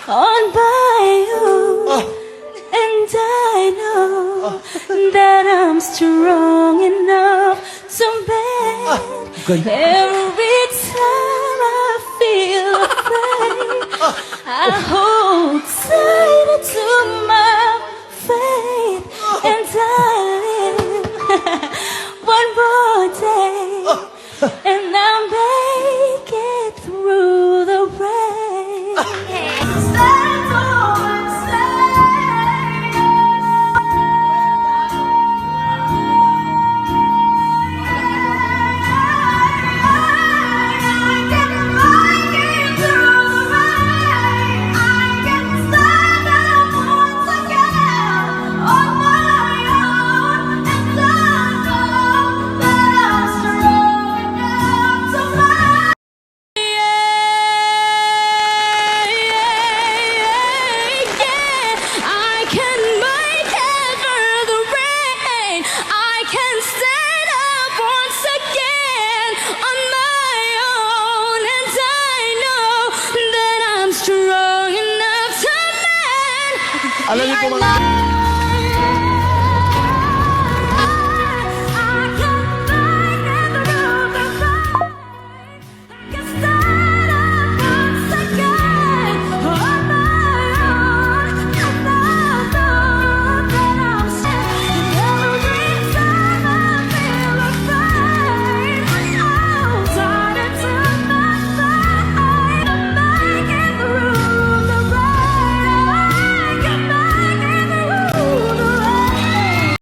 on my own. And I know that I'm strong enough to bear. Every time I feel afraid, I hold tight to my faith, and I live one more day, and I'll make it through the rain. Stand tall and Alam niyo po mga...